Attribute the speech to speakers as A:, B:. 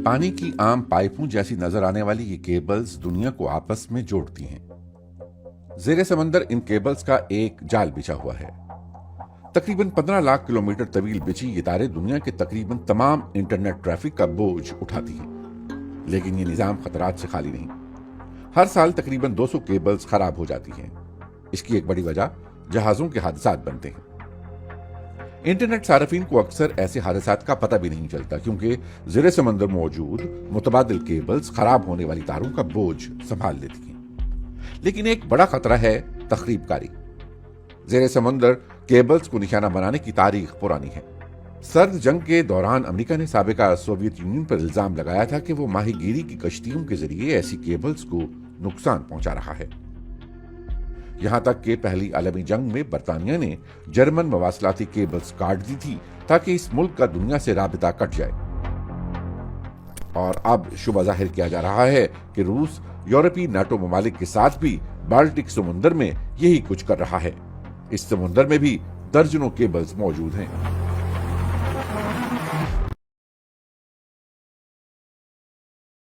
A: पानी की आम पाइपों जैसी नजर आने वाली ये केबल्स दुनिया को आपस में जोड़ती हैं। जेर समंदर इन केबल्स का एक जाल बिछा हुआ है। तकरीबन 15 लाख किलोमीटर तवील बिछी ये तारें दुनिया के तकरीबन तमाम इंटरनेट ट्रैफिक का बोझ उठाती हैं। लेकिन ये निजाम खतरात से खाली नहीं। हर साल तकरीबन 200 केबल्स खराब हो जाती हैं। इसकी एक बड़ी वजह जहाजों के हादसात बनते हैं। इंटरनेट सार्फिन को अक्सर ऐसे हादसात का पता भी नहीं चलता, क्योंकि ज़ेरे समंदर मौजूद मुतबादिल केबल्स खराब होने वाली तारों का बोझ संभाल लेती हैं। लेकिन एक बड़ा खतरा है तखरीबकारी। ज़ेरे समंदर केबल्स को निशाना बनाने की तारीख पुरानी है। सर्द जंग के दौरान अमेरिका ने साबिका सोवियत यूनियन पर इल्जाम लगाया था कि वो माहीगीरी की कश्तियों के जरिए ऐसी केबल्स को नुकसान पहुंचा रहा है। यहां तक कि पहली आलमी जंग में बरतानिया ने जर्मन मवासलाती केबल्स काट दी थी ताकि इस मुल्क का दुनिया से राबिता कट जाए। और अब शुबा जाहिर किया जा रहा है कि रूस यूरोपीय नाटो ममालिक के साथ भी बाल्टिक समुंदर में यही कुछ कर रहा है। इस समुंदर में भी दर्जनों केबल्स मौजूद हैं।